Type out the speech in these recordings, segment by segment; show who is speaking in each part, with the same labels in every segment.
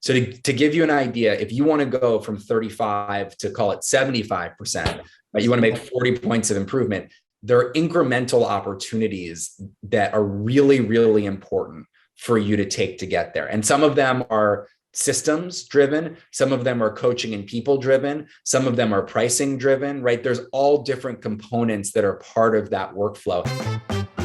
Speaker 1: So to give you an idea, if you want to go from 35 to call it 75%, right, you want to make 40 points of improvement, there are incremental opportunities that are really, really important for you to take to get there. And some of them are systems driven. Some of them are coaching and people driven. Some of them are pricing driven, right? There's all different components that are part of that workflow.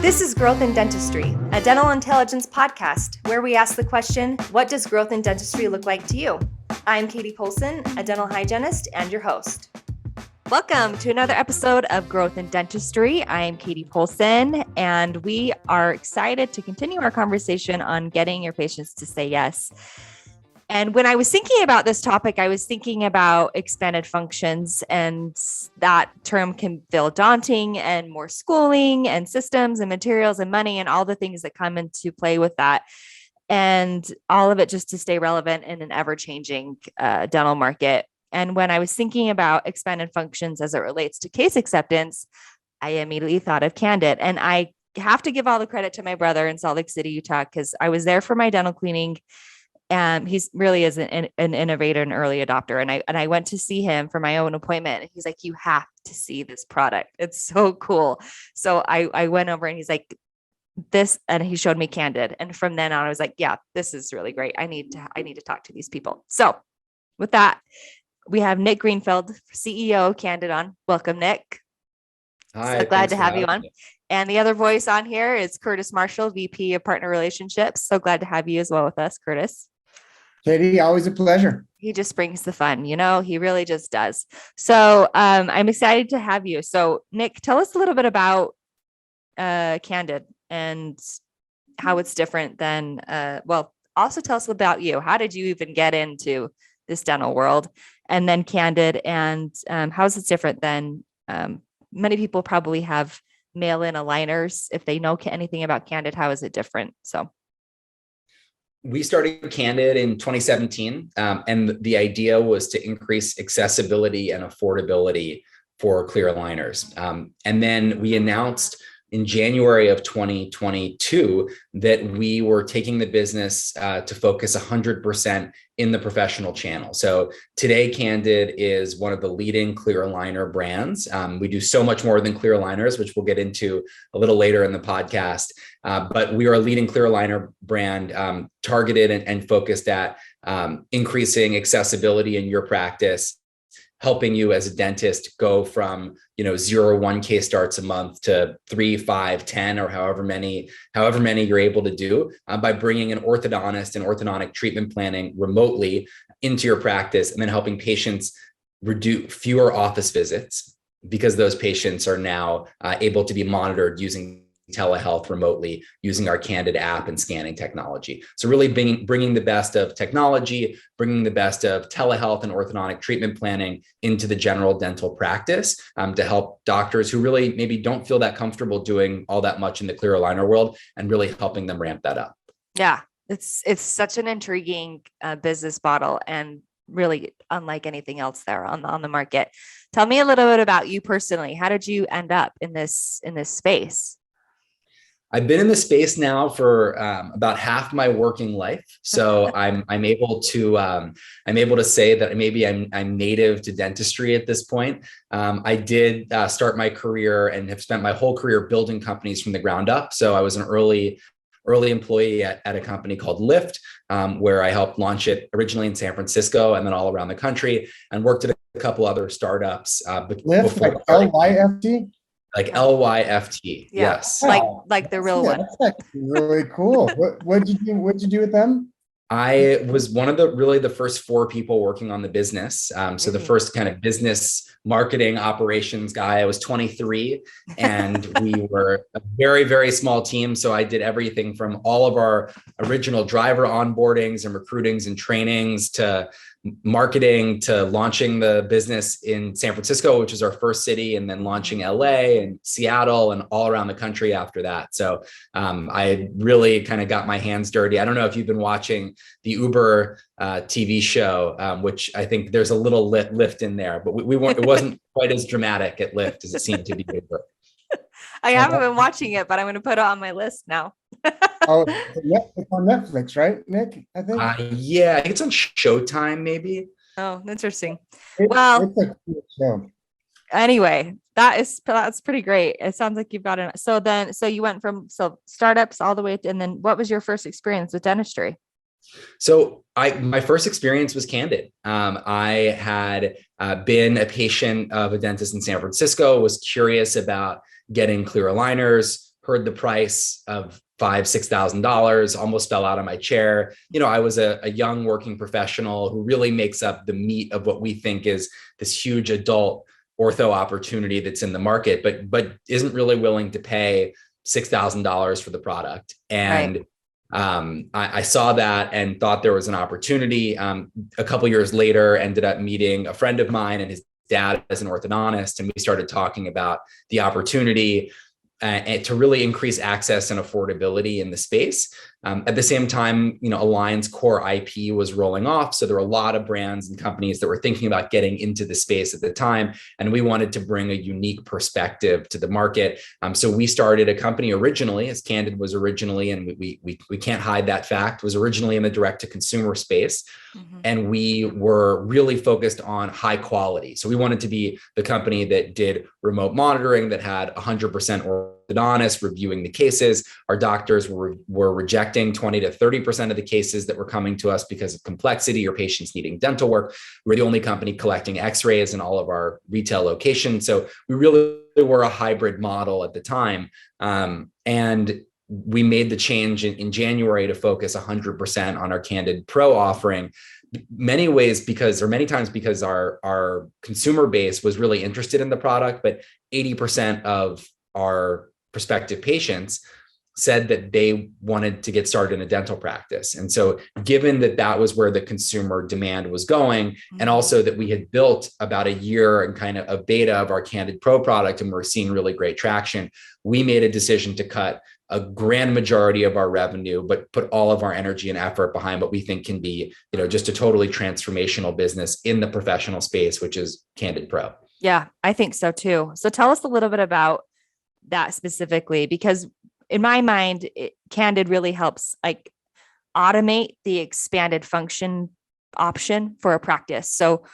Speaker 2: This is Growth in Dentistry, a dental intelligence podcast where we ask the question, what does growth in dentistry look like to you? I'm Katie Polson, a dental hygienist and your host. Welcome to another episode of Growth in Dentistry. I'm Katie Polson, and we are excited to continue our conversation on getting your patients to say yes. And when I was thinking about this topic, I was thinking about expanded functions, and that term can feel daunting, and more schooling and systems and materials and money and all the things that come into play with that. And all of it just to stay relevant in an ever-changing dental market. And when I was thinking about expanded functions as it relates to case acceptance, I immediately thought of Candid. And I have to give all the credit to my brother in Salt Lake City, Utah, because I was there for my dental cleaning. And he's really is an innovator and early adopter. And I went to see him for my own appointment. And he's like, you have to see this product. It's so cool. So I went over and he's like, this, and he showed me Candid. And from then on, I was like, yeah, this is really great. I need to talk to these people. So with that, we have Nick Greenfield, CEO of Candid on. Welcome, Nick.
Speaker 1: Hi.
Speaker 2: So glad to have you on. And the other voice on here is Curtis Marshall, VP of Partner Relationships. So glad to have you as well with us, Curtis.
Speaker 3: Katie, always a pleasure.
Speaker 2: He just brings the fun, he really just does. So I'm excited to have you. So Nick, tell us a little bit about Candid and how it's different than, also tell us about you. How did you even get into this dental world? And then Candid, and how is it different than many people probably have mail-in aligners. If they know anything about Candid, how is it different? So
Speaker 1: we started Candid in 2017, and the idea was to increase accessibility and affordability for clear aligners. And then we announced in January of 2022 that we were taking the business to focus 100% in the professional channel. So today, Candid is one of the leading clear aligner brands. We do so much more than clear aligners, which we'll get into a little later in the podcast. But we are a leading clear aligner brand targeted and focused at increasing accessibility in your practice, helping you as a dentist go from 0 or 1 case starts a month to 3, 5, 10, or however many you're able to do by bringing an orthodontist and orthodontic treatment planning remotely into your practice, and then helping patients reduce fewer office visits because those patients are now able to be monitored using tele-health remotely using our Candid App and scanning technology. So really bringing the best of technology, bringing the best of telehealth and orthodontic treatment planning into the general dental practice to help doctors who really maybe don't feel that comfortable doing all that much in the clear aligner world, and really helping them ramp that up.
Speaker 2: Yeah, it's such an intriguing business model, and really unlike anything else there on the market. Tell me a little bit about you personally. How did you end up in this space?
Speaker 1: I've been in the space now for about half my working life, so I'm able to say that maybe I'm native to dentistry at this point. I did start my career and have spent my whole career building companies from the ground up. So I was an early employee at a company called Lyft, where I helped launch it originally in San Francisco and then all around the country, and worked at a couple other startups.
Speaker 3: Lyft, like LYFT.
Speaker 1: Like LYFT,
Speaker 2: yeah.
Speaker 1: Yes.
Speaker 2: Like the real one.
Speaker 3: That's like really cool. What'd you do? What'd you do with them?
Speaker 1: I was one of the first 4 people working on the business. So the first kind of business marketing operations guy. I was 23, and we were a very, very small team. So I did everything from all of our original driver onboardings and recruitings and trainings to marketing to launching the business in San Francisco, which was our first city, and then launching LA and Seattle and all around the country after that. So I really kind of got my hands dirty. I don't know if you've been watching the Uber TV show, which I think there's a little lift in there, but we weren't. It wasn't quite as dramatic at Lyft as it seemed to be.
Speaker 2: I haven't been watching it, but I'm going to put it on my list now.
Speaker 3: Oh, it's on Netflix, right, Nick? I think
Speaker 1: Yeah, I think it's on Showtime, maybe.
Speaker 2: Oh, interesting.
Speaker 3: it,
Speaker 2: Well,
Speaker 3: it's a cool show.
Speaker 2: anyway, that's pretty great. It sounds like you've got it. So you went from startups all the way to, and then what was your first experience with dentistry?
Speaker 1: So my first experience was Candid. I had been a patient of a dentist in San Francisco, was curious about getting clear aligners, heard the price of $5,000-$6,000, almost fell out of my chair. I was a young working professional who really makes up the meat of what we think is this huge adult ortho opportunity that's in the market, but isn't really willing to pay $6,000 for the product. And
Speaker 2: Right.
Speaker 1: I saw that and thought there was an opportunity. A couple years later, ended up meeting a friend of mine and his dad as an orthodontist, and we started talking about the opportunity and to really increase access and affordability in the space. At the same time, Align's core IP was rolling off. So there were a lot of brands and companies that were thinking about getting into the space at the time. And we wanted to bring a unique perspective to the market. So we started a company originally, as Candid was originally, and we can't hide that fact, was originally in the direct to consumer space.
Speaker 2: Mm-hmm.
Speaker 1: And we were really focused on high quality. So we wanted to be the company that did remote monitoring, that had 100% orthodontists reviewing the cases. Our doctors were rejecting 20 to 30% of the cases that were coming to us because of complexity or patients needing dental work. We're the only company collecting x-rays in all of our retail locations. So we really were a hybrid model at the time. And we made the change in January to focus 100% on our Candid Pro offering. Many times because our consumer base was really interested in the product, but 80% of our prospective patients said that they wanted to get started in a dental practice. And so given that was where the consumer demand was going, and also that we had built about a year and kind of a beta of our Candid Pro product, and we're seeing really great traction, we made a decision to cut a grand majority of our revenue, but put all of our energy and effort behind what we think can be, just a totally transformational business in the professional space, which is Candid Pro.
Speaker 2: Yeah, I think so too. So tell us a little bit about that specifically, because in my mind, Candid really helps like automate the expanded function option for a practice. So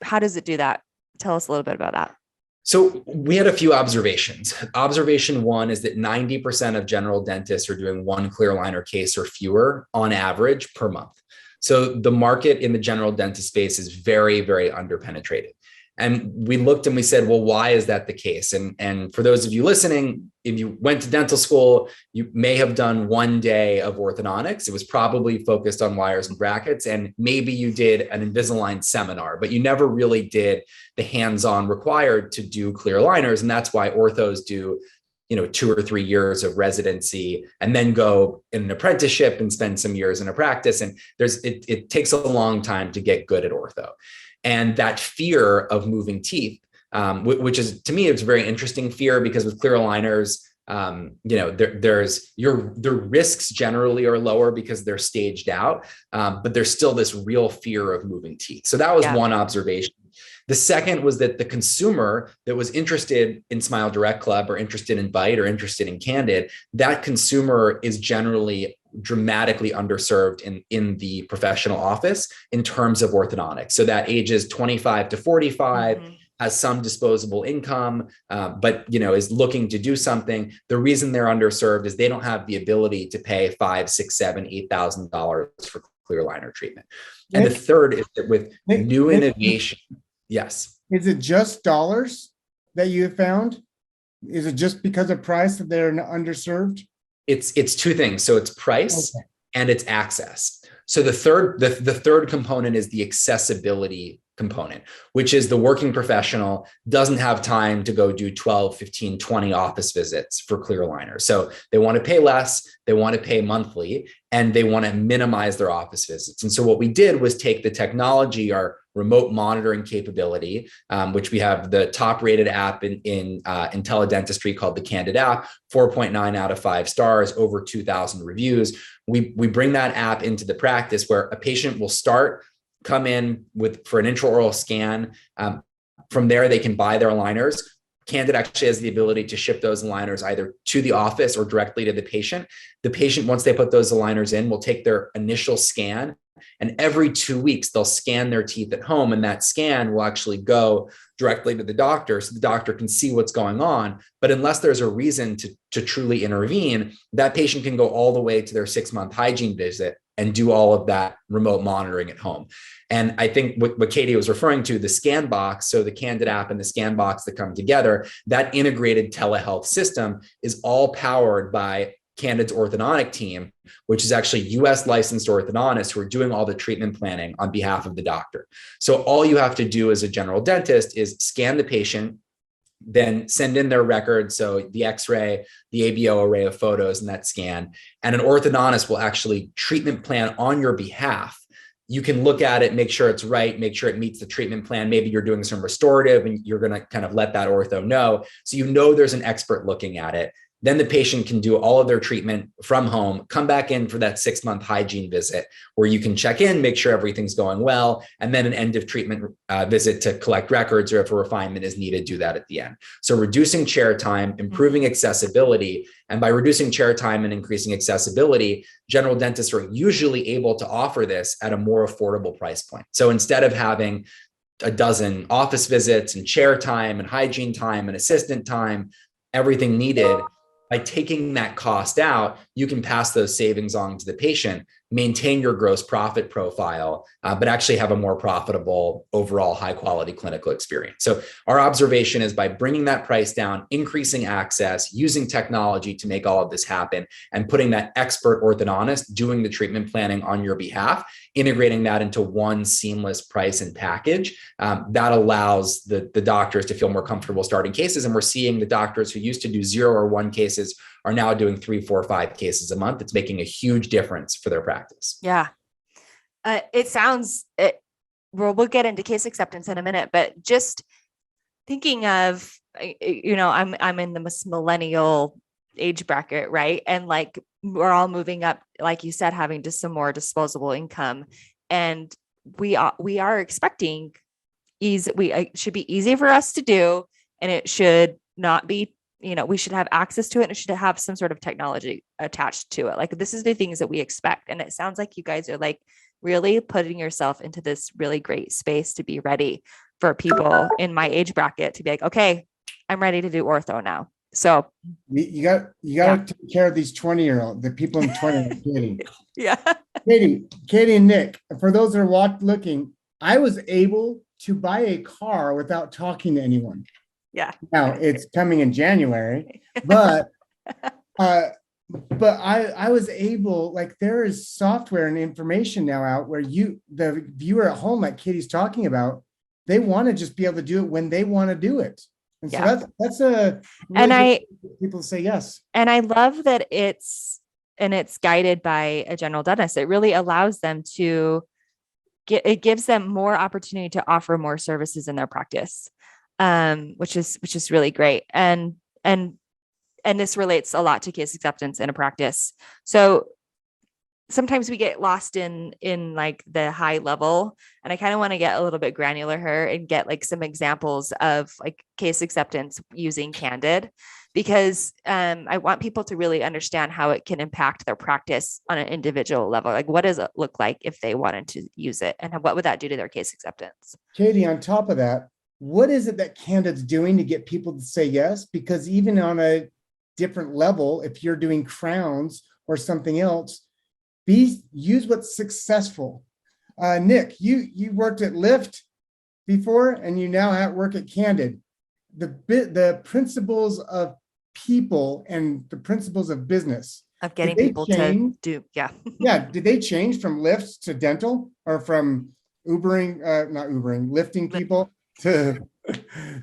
Speaker 2: how does it do that? Tell us a little bit about that.
Speaker 1: So we had a few observations. Observation one is that 90% of general dentists are doing one clear aligner case or fewer on average per month. So the market in the general dentist space is very, very underpenetrated. And we looked and we said, well, why is that the case? And for those of you listening, if you went to dental school, you may have done one day of orthodontics. It was probably focused on wires and brackets. And maybe you did an Invisalign seminar, but you never really did the hands-on required to do clear aligners. And that's why orthos do 2 or 3 years of residency and then go in an apprenticeship and spend some years in a practice. And it takes a long time to get good at ortho. And that fear of moving teeth, which is, to me, it's a very interesting fear, because with clear aligners, the risks generally are lower because they're staged out, but there's still this real fear of moving teeth. So that was one observation. The second was that the consumer that was interested in Smile Direct Club or interested in Bite or interested in Candid, that consumer is generally dramatically underserved in the professional office in terms of orthodontics. So that ages 25 to 45, has some disposable income, but is looking to do something. The reason they're underserved is they don't have the ability to pay $5,000, $6,000, $7,000, $8,000 for clear aligner treatment. And the third is that with new innovation, yes.
Speaker 3: Is it just dollars that you have found? Is it just because of price that they're underserved?
Speaker 1: It's two things. So it's price and it's access. So the third component is the accessibility component, which is the working professional doesn't have time to go do 12, 15, 20 office visits for clear aligners. So they want to pay less, they want to pay monthly, and they want to minimize their office visits. And so what we did was take the technology, our remote monitoring capability, which we have the top rated app in teledentistry called the Candid App, 4.9 out of 5 stars, over 2,000 reviews. We bring that app into the practice where a patient will come in for an intraoral scan. From there, they can buy their aligners, Candid actually has the ability to ship those aligners either to the office or directly to the patient. The patient, once they put those aligners in, will take their initial scan, and every 2 weeks they'll scan their teeth at home, and that scan will actually go directly to the doctor so the doctor can see what's going on. But unless there's a reason to truly intervene, that patient can go all the way to their 6-month hygiene visit and do all of that remote monitoring at home. And I think what Katie was referring to, the scan box, so the Candid app and the scan box that come together, that integrated telehealth system is all powered by Candid's orthodontic team, which is actually US licensed orthodontists who are doing all the treatment planning on behalf of the doctor. So all you have to do as a general dentist is scan the patient, then send in their records, so the x-ray, the ABO array of photos in that scan, and an orthodontist will actually treatment plan on your behalf. You can look at it, make sure it's right, make sure it meets the treatment plan. Maybe you're doing some restorative and you're going to kind of let that ortho know. So you know there's an expert looking at it. Then the patient can do all of their treatment from home, come back in for that 6-month hygiene visit where you can check in, make sure everything's going well, and then an end of treatment visit to collect records, or if a refinement is needed, do that at the end. So reducing chair time, improving accessibility, and by reducing chair time and increasing accessibility, general dentists are usually able to offer this at a more affordable price point. So instead of having a dozen office visits and chair time and hygiene time and assistant time, everything needed, by taking that cost out, you can pass those savings on to the patient, maintain your gross profit profile, but actually have a more profitable overall high quality clinical experience. So our observation is by bringing that price down, increasing access, using technology to make all of this happen, and putting that expert orthodontist doing the treatment planning on your behalf, integrating that into one seamless price and package, that allows the doctors to feel more comfortable starting cases. And we're seeing the doctors who used to do 0 or 1 cases are now doing 3, 4, 5 cases a month. It's making a huge difference for their practice.
Speaker 2: Yeah. We'll get into case acceptance in a minute, but just thinking of, I'm in the millennial age bracket, right? And like, we're all moving up, like you said, having just some more disposable income. And we are expecting ease. It should be easy for us to do. And it should not be, we should have access to it, and it should have some sort of technology attached to it. Like, this is the things that we expect. And it sounds like you guys are like really putting yourself into this really great space to be ready for people in my age bracket to be like, okay, I'm ready to do ortho now. So
Speaker 3: you got to take care of these 20-year-olds, the people in 20, Katie.
Speaker 2: Yeah.
Speaker 3: Katie and Nick, for those that are looking, I was able to buy a car without talking to anyone.
Speaker 2: Yeah.
Speaker 3: Now it's coming in January, but I was able, like, there is software and information now out where the viewer at home, like Katie's talking about, they want to just be able to do it when they want to do it. And so that's a really people say yes. And
Speaker 2: I love that it's guided by a general dentist. It really allows them it gives them more opportunity to offer more services in their practice. Which is really great. And this relates a lot to case acceptance in a practice. So sometimes we get lost in like the high level, and I kind of want to get a little bit granular here and get like some examples of like case acceptance using Candid, because I want people to really understand how it can impact their practice on an individual level. Like, what does it look like if they wanted to use it, and what would that do to their case acceptance?
Speaker 3: Katie, on top of that, what is it that Candid's doing to get people to say yes? Because even on a different level, if you're doing crowns or something else, use what's successful. Nick, you worked at Lyft before, and you now work at Candid. The principles of people and the principles of business
Speaker 2: of getting people to do,
Speaker 3: did they change from Lyft to dental, or from lifting people to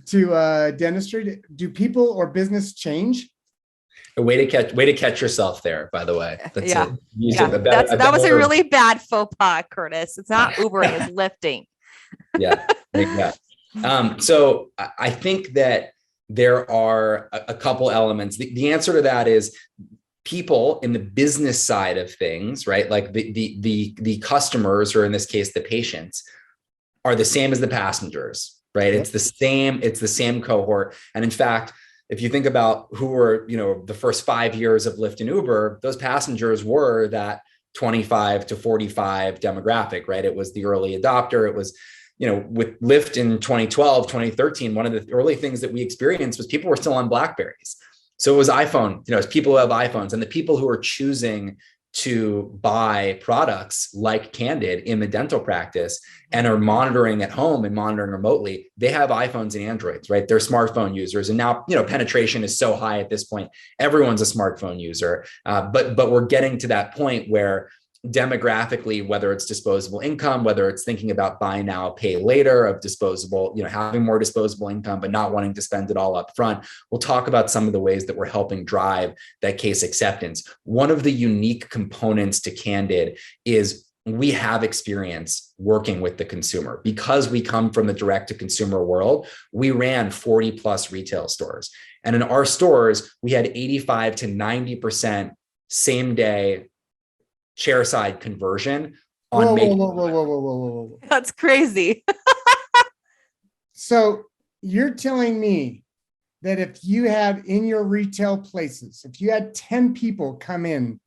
Speaker 3: dentistry? Do people or business change?
Speaker 1: A way to catch yourself there, by the way.
Speaker 2: That was a really bad faux pas, Curtis. It's not Ubering, it's lifting.
Speaker 1: Yeah. So I think that there are a couple elements. The answer to that is people in the business side of things, right? Like the customers, or in this case, the patients, are the same as the passengers. right?
Speaker 3: Yep.
Speaker 1: It's the same cohort. And in fact, if you think about who were, the first 5 years of Lyft and Uber, those passengers were that 25 to 45 demographic, right? It was the early adopter. It was, with Lyft in 2012, 2013, one of the early things that we experienced was people were still on BlackBerries. So it was iPhone, it's people who have iPhones, and the people who are choosing to buy products like Candid in the dental practice and are monitoring at home and monitoring remotely, they have iPhones and Androids, right? They're smartphone users. And now, penetration is so high at this point, everyone's a smartphone user. But we're getting to that point where demographically, whether it's disposable income, whether it's thinking about buy now, pay later of disposable, having more disposable income, but not wanting to spend it all up front. We'll talk about some of the ways that we're helping drive that case acceptance. One of the unique components to Candid is we have experience working with the consumer. Because we come from the direct to consumer world, we ran 40 plus retail stores. And in our stores, we had 85 to 90% same day chairside conversion on
Speaker 3: Whoa.
Speaker 2: That's crazy.
Speaker 3: So you're telling me that if you had in your retail places, if you had 10 people come in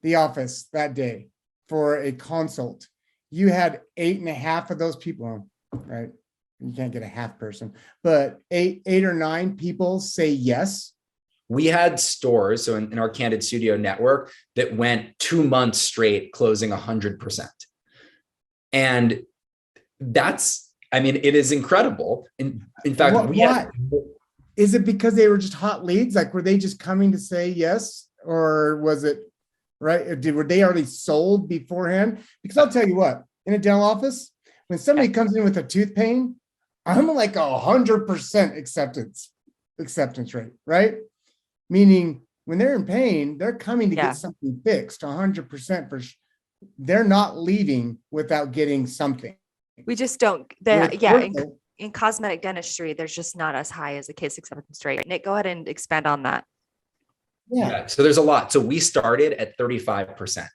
Speaker 3: the office that day for a consult, you had 8.5 of those people, right? You can't get a half person, but eight or nine people say yes.
Speaker 1: We had stores, so in our Candid Studio network, that went 2 months straight closing 100%. And it is incredible. In fact,
Speaker 3: Is it because they were just hot leads? Like, were they just coming to say yes? Or was it, right? Were they already sold beforehand? Because I'll tell you what, in a dental office, when somebody comes in with a tooth pain, I'm like 100% acceptance rate, right? Meaning when they're in pain, they're coming to get something fixed 100% they're not leaving without getting something.
Speaker 2: We just don't. In cosmetic dentistry, there's just not as high as the case acceptance rate. Nick, go ahead and expand on that.
Speaker 3: Yeah.
Speaker 1: So there's a lot. So we started at 35%.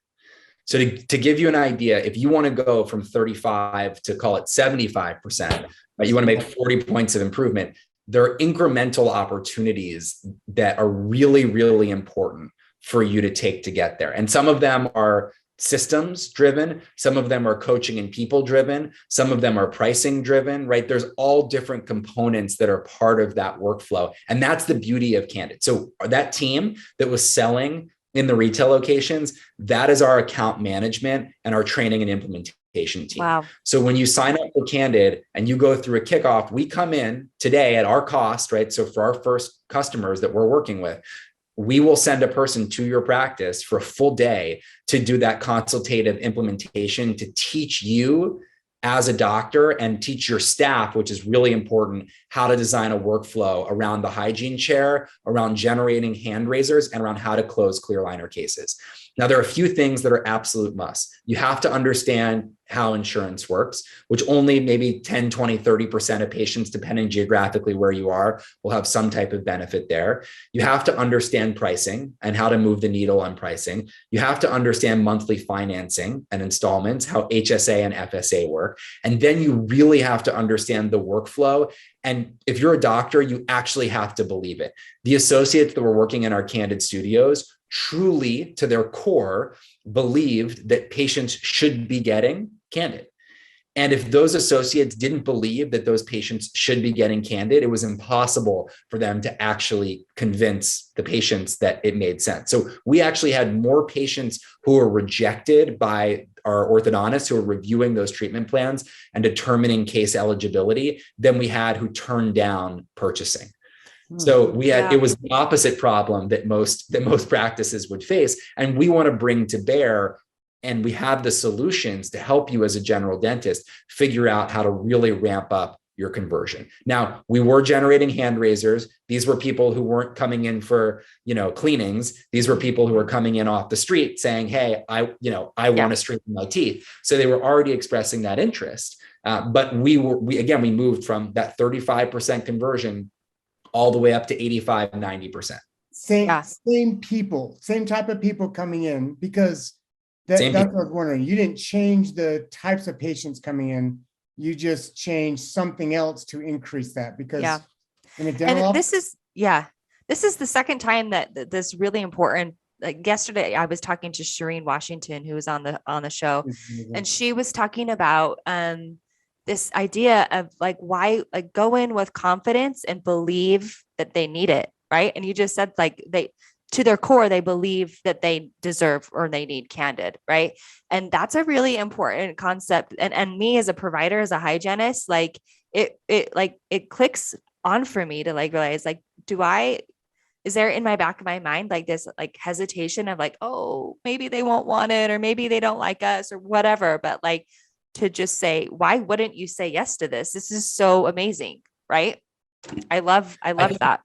Speaker 1: So to give you an idea, if you want to go from 35 to call it 75%, right, you want to make 40 points of improvement. There are incremental opportunities that are really, really important for you to take to get there. And some of them are systems driven. Some of them are coaching and people driven. Some of them are pricing driven, right? There's all different components that are part of that workflow. And that's the beauty of Candid. So that team that was selling in the retail locations, that is our account management and our training and implementation team.
Speaker 2: Wow.
Speaker 1: So when you sign up for Candid and you go through a kickoff, we come in today at our cost, right? So for our first customers that we're working with, we will send a person to your practice for a full day to do that consultative implementation, to teach you as a doctor and teach your staff, which is really important, how to design a workflow around the hygiene chair, around generating hand raisers, and around how to close clear aligner cases. Now, there are a few things that are absolute musts. You have to understand how insurance works, which only maybe 10, 20, 30% of patients, depending geographically where you are, will have some type of benefit there. You have to understand pricing and how to move the needle on pricing. You have to understand monthly financing and installments, how HSA and FSA work. And then you really have to understand the workflow. And if you're a doctor, you actually have to believe it. The associates that were working in our Candid studios truly, to their core, believed that patients should be getting Candid. And if those associates didn't believe that those patients should be getting Candid, it was impossible for them to actually convince the patients that it made sense. So we actually had more patients who were rejected by our orthodontists who are reviewing those treatment plans and determining case eligibility than we had who turned down purchasing. So it was the opposite problem that most practices would face. And we want to bring to bear, and we have the solutions to help you as a general dentist figure out how to really ramp up your conversion. Now, we were generating hand raisers. These were people who weren't coming in for, cleanings. These were people who were coming in off the street saying, hey, I want to straighten my teeth. So they were already expressing that interest. But we moved from that 35% conversion all the way up to 85, 90%.
Speaker 3: Same people, same type of people coming in, because that's what I was wondering. You didn't change the types of patients coming in. You just change something else to increase that, because
Speaker 2: Yeah.
Speaker 3: in a dental
Speaker 2: And
Speaker 3: office,
Speaker 2: this is the second time that this really important. Like yesterday, I was talking to Shireen Washington, who was on the show, and she was talking about this idea of like why like go in with confidence and believe that they need it, right? And you just said like they to their core they believe that they deserve or they need Candid, right? And that's a really important concept. And me as a provider, as a hygienist, like it clicks on for me to like realize like is there in my back of my mind like this like hesitation of like, oh, maybe they won't want it or maybe they don't like us or whatever, but like to just say, why wouldn't you say yes to this? This is so amazing, right? I love that.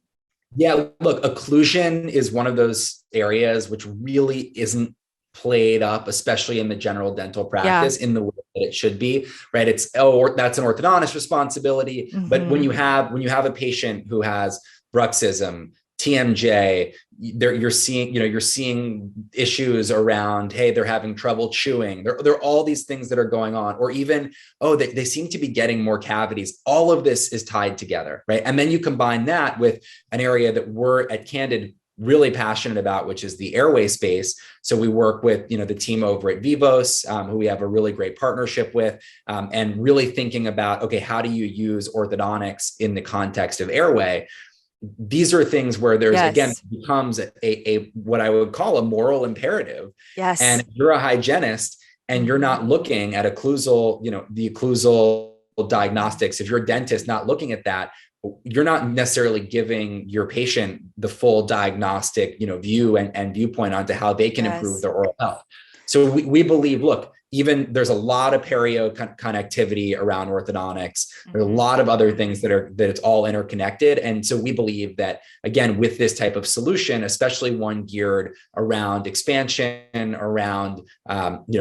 Speaker 1: Yeah, look, occlusion is one of those areas which really isn't played up, especially in the general dental practice in the way that it should be, right? It's, oh, that's an orthodontist responsibility. But when you have a patient who has bruxism, TMJ, you're seeing issues around, hey, they're having trouble chewing. There are all these things that are going on, or even, oh, they seem to be getting more cavities. All of this is tied together, right? And then you combine that with an area that we're at Candid really passionate about, which is the airway space. So we work with, the team over at Vivos, who we have a really great partnership with, and really thinking about, okay, how do you use orthodontics in the context of airway? These are things where there's, again, becomes a what I would call a moral imperative.
Speaker 2: Yes.
Speaker 1: And if you're a hygienist and you're not looking at occlusal, the occlusal diagnostics, if you're a dentist not looking at that, you're not necessarily giving your patient the full diagnostic, view and viewpoint onto how they can improve their oral health. So we believe, look, even there's a lot of perio connectivity around orthodontics. There's a lot of other things that it's all interconnected. And so we believe that, again, with this type of solution, especially one geared around expansion, around,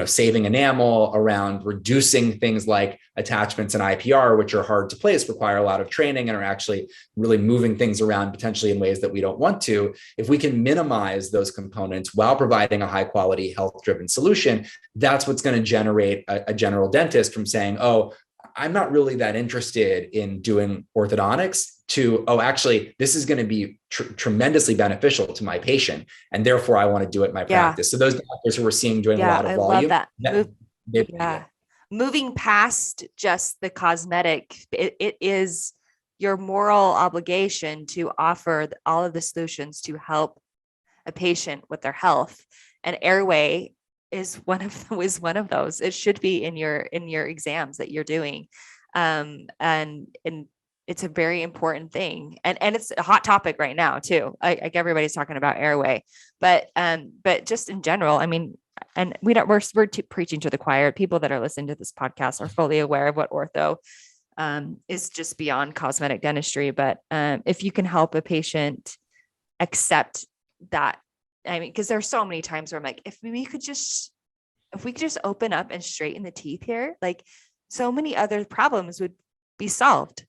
Speaker 1: saving enamel, around reducing things like attachments and IPR, which are hard to place, require a lot of training, and are actually really moving things around potentially in ways that we don't want to. If we can minimize those components while providing a high quality, health-driven solution, that's what's going to generate a general dentist from saying, oh, I'm not really that interested in doing orthodontics, to, oh, actually, this is going to be tremendously beneficial to my patient, and therefore I want to do it in my practice. So those doctors who we're seeing doing a lot of volume,
Speaker 2: love that. Moving past just the cosmetic, it is your moral obligation to offer all of the solutions to help a patient with their health, and airway is one of those. It should be in your exams that you're doing. And it's a very important thing. And it's a hot topic right now too. Like everybody's talking about airway, but just in general, I mean, and we're preaching to the choir. People that are listening to this podcast are fully aware of what ortho is just beyond cosmetic dentistry. But if you can help a patient accept that, I mean, because there's so many times where I'm like, if we could just open up and straighten the teeth here, like so many other problems would be solved.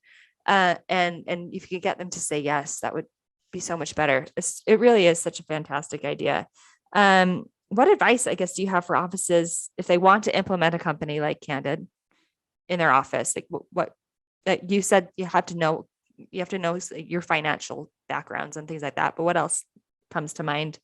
Speaker 2: And if you could get them to say yes, that would be so much better. It really is such a fantastic idea. What advice, I guess, do you have for offices if they want to implement a company like Candid in their office? Like what that you said you have to know your financial backgrounds and things like that. But what else comes to mind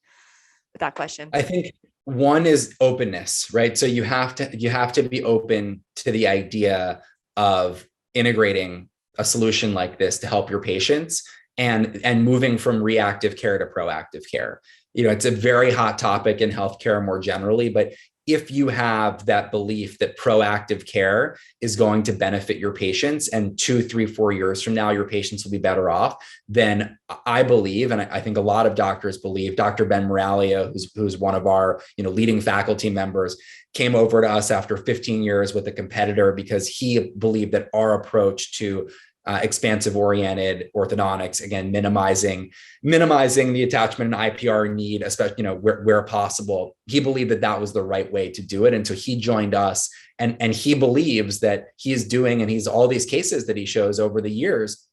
Speaker 2: with that question?
Speaker 1: I think one is openness, right? So you have to be open to the idea of integrating a solution like this to help your patients and moving from reactive care to proactive care. It's a very hot topic in healthcare more generally, but if you have that belief that proactive care is going to benefit your patients, and 2, 3, 4 years from now, your patients will be better off, then I believe, and I think a lot of doctors believe, Dr. Ben Moralia, who's one of our leading faculty members, came over to us after 15 years with a competitor because he believed that our approach to expansive oriented orthodontics, again, minimizing the attachment and IPR need, especially, where possible. He believed that was the right way to do it. And so he joined us, and he believes that he's doing, and he's all these cases that he shows over the years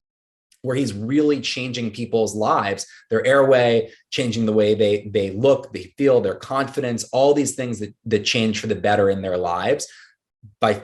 Speaker 1: where he's really changing people's lives, their airway, changing the way they look, they feel, their confidence, all these things that change for the better in their lives by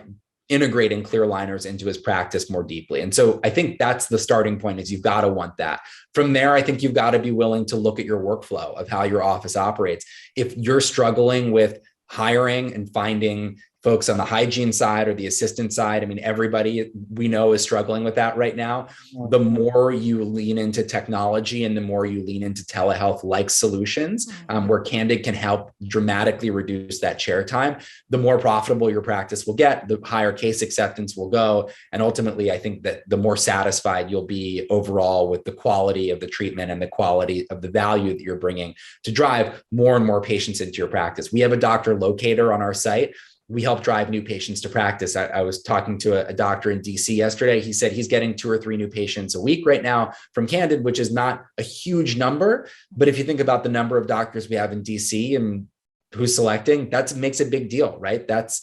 Speaker 1: integrating clear aligners into his practice more deeply. And so I think that's the starting point, is you've got to want that. From there, I think you've got to be willing to look at your workflow of how your office operates. If you're struggling with hiring and finding folks on the hygiene side or the assistant side, I mean, everybody we know is struggling with that right now. The more you lean into technology and the more you lean into telehealth like solutions, where Candid can help dramatically reduce that chair time, the more profitable your practice will get, the higher case acceptance will go. And ultimately, I think that the more satisfied you'll be overall with the quality of the treatment and the quality of the value that you're bringing to drive more and more patients into your practice. We have a doctor locator on our site. We help drive new patients to practice. I was talking to a doctor in DC yesterday. He said he's getting 2 or 3 new patients a week right now from Candid, which is not a huge number. But if you think about the number of doctors we have in DC and who's selecting, that makes a big deal, right? That's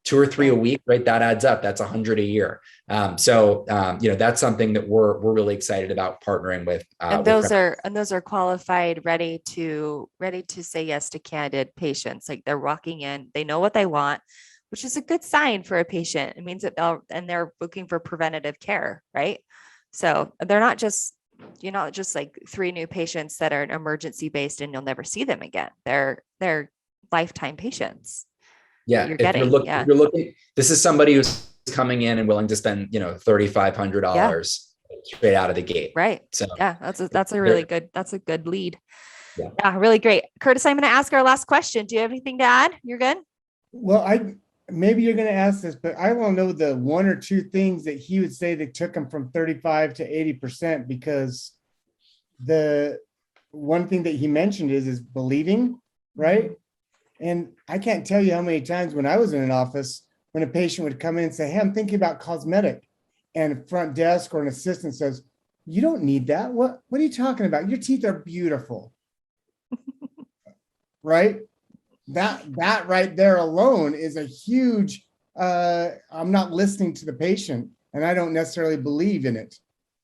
Speaker 1: 2 or 3 a week, right? That adds up. That's 100 a year. That's something that we're really excited about partnering with.
Speaker 2: And those are qualified, ready to say yes to Candid patients. Like, they're walking in, they know what they want, which is a good sign for a patient. It means that they're looking for preventative care, right? So you're not just like 3 new patients that are emergency based and you'll never see them again. They're lifetime patients.
Speaker 1: Yeah. If you're looking, this is somebody who's coming in and willing to spend, $3,500 straight out of the gate.
Speaker 2: Right.
Speaker 1: So
Speaker 2: yeah, that's a good lead.
Speaker 1: Yeah.
Speaker 2: Really great. Curtis, I'm going to ask our last question. Do you have anything to add? You're good?
Speaker 3: Well, maybe you're going to ask this, but I want to know the 1 or 2 things that he would say that took him from 35 to 80%, because the one thing that he mentioned is believing, right? And I can't tell you how many times when I was in an office, when a patient would come in and say, hey, I'm thinking about cosmetic, and a front desk or an assistant says, you don't need that. What are you talking about? Your teeth are beautiful. Right? That right there alone is a huge, I'm not listening to the patient and I don't necessarily believe in it.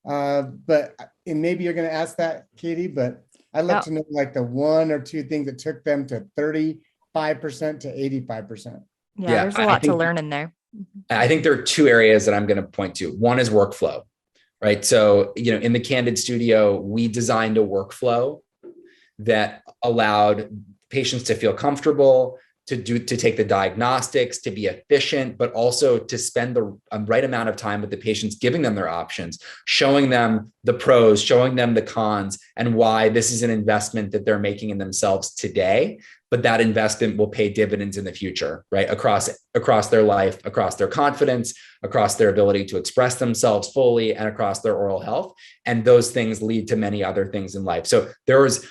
Speaker 3: And maybe you're going to ask that, Katie, but I'd love to know like the 1 or 2 things that took them to 35% to 85%.
Speaker 2: Yeah, there's a lot to learn in there.
Speaker 1: I think there are 2 areas that I'm going to point to. One is workflow, right? So, in the Candid studio, we designed a workflow that allowed patients to feel comfortable, to take the diagnostics, to be efficient, but also to spend the right amount of time with the patients, giving them their options, showing them the pros, showing them the cons, and why this is an investment that they're making in themselves today, but that investment will pay dividends in the future, right? Across their life, across their confidence, across their ability to express themselves fully, and across their oral health. And those things lead to many other things in life. So there's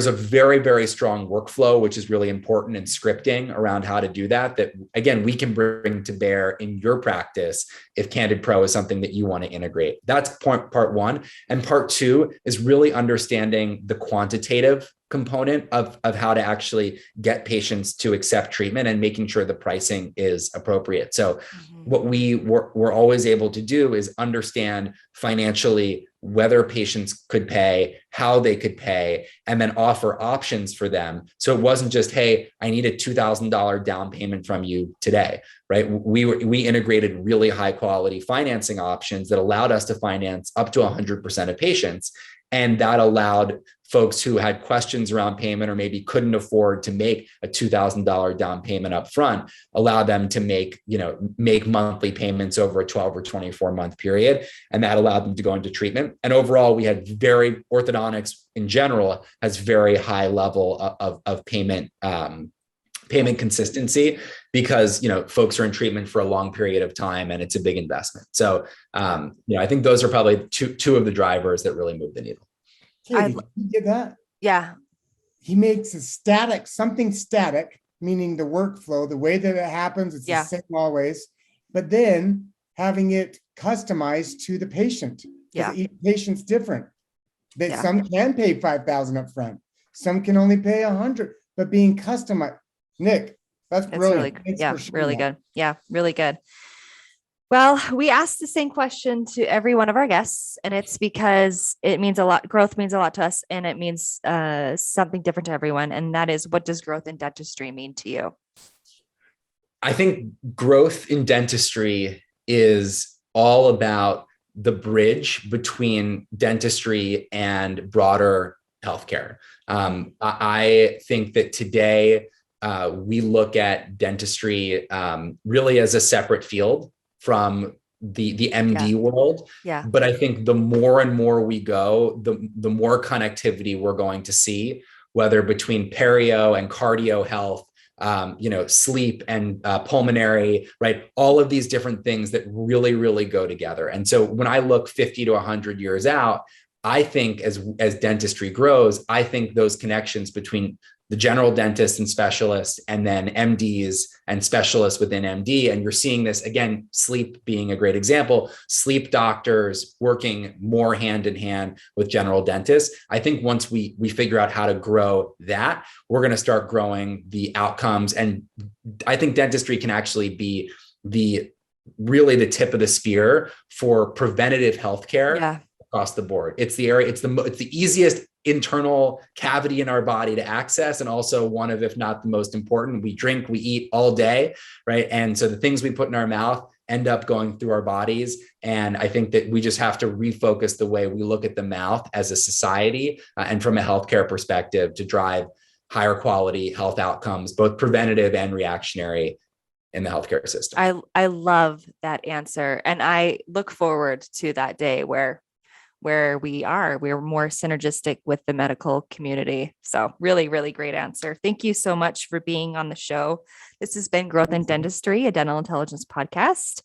Speaker 1: a very, very strong workflow, which is really important, in scripting around how to do that again, we can bring to bear in your practice if Candid Pro is something that you want to integrate. That's part 1. And part 2 is really understanding the quantitative component of how to actually get patients to accept treatment and making sure the pricing is appropriate. So what we're always able to do is understand financially whether patients could pay, how they could pay, and then offer options for them. So it wasn't just, hey, I need a $2,000 down payment from you today, right? We integrated really high quality financing options that allowed us to finance up to 100% of patients. And that allowed folks who had questions around payment or maybe couldn't afford to make a $2,000 down payment up front, allow them to make monthly payments over a 12 or 24 month period. And that allowed them to go into treatment. And overall, we had orthodontics in general has very high level of payment consistency, because folks are in treatment for a long period of time and it's a big investment. So I think those are probably two of the drivers that really move the needle.
Speaker 3: Katie, you get that?
Speaker 2: Yeah.
Speaker 3: He makes something static, meaning the workflow, the way that it happens, it's the same always, but then having it customized to the patient. Because each patient's different. Some can pay $5,000 up front. Some can only pay $100, but being customized. Nick, that's brilliant.
Speaker 2: Really good. Yeah, really good. Well, we asked the same question to every one of our guests, and it's because it means a lot. Growth means a lot to us, and it means something different to everyone. And that is, what does growth in dentistry mean to you?
Speaker 1: I think growth in dentistry is all about the bridge between dentistry and broader healthcare. I think that today we look at dentistry really as a separate field from the MD world.
Speaker 2: Yeah.
Speaker 1: But I think the more and more we go, the more connectivity we're going to see, whether between perio and cardio health, sleep and pulmonary, right? All of these different things that really, really go together. And so when I look 50 to 100 years out, I think as dentistry grows, I think those connections between the general dentist and specialists, and then MDs and specialists within MD. And you're seeing this again, sleep being a great example, sleep doctors working more hand in hand with general dentists. I think once we figure out how to grow that, we're going to start growing the outcomes. And I think dentistry can actually be really the tip of the spear for preventative healthcare across the board. It's the area, it's the easiest internal cavity in our body to access, and also one of, if not the most important. We drink, we eat all day, right? And so the things we put in our mouth end up going through our bodies. And I think that we just have to refocus the way we look at the mouth as a society and from a healthcare perspective to drive higher quality health outcomes, both preventative and reactionary in the healthcare system.
Speaker 2: I love that answer. And I look forward to that day where we're more synergistic with the medical community. So really, really great answer. Thank you so much for being on the show. This has been Growth in Dentistry, a dental intelligence podcast.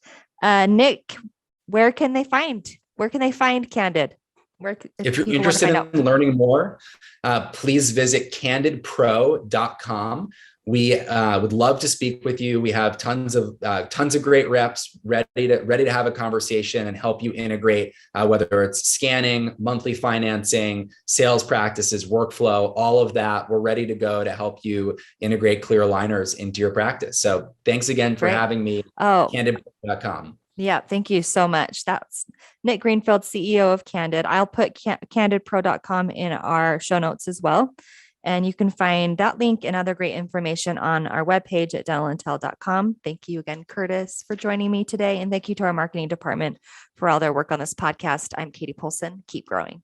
Speaker 2: Nick, where can they find Candid?
Speaker 1: If you're interested in learning more, please visit candidpro.com. We would love to speak with you. We have tons of great reps ready to have a conversation and help you integrate, whether it's scanning, monthly financing, sales practices, workflow, all of that. We're ready to go to help you integrate clear aligners into your practice. So thanks again for having me. Candidpro.com.
Speaker 2: Yeah, thank you so much. That's Nick Greenfield, CEO of Candid. I'll put candidpro.com in our show notes as well. And you can find that link and other great information on our webpage at dentalintel.com. Thank you again, Curtis, for joining me today. And thank you to our marketing department for all their work on this podcast. I'm Katie Polson. Keep growing.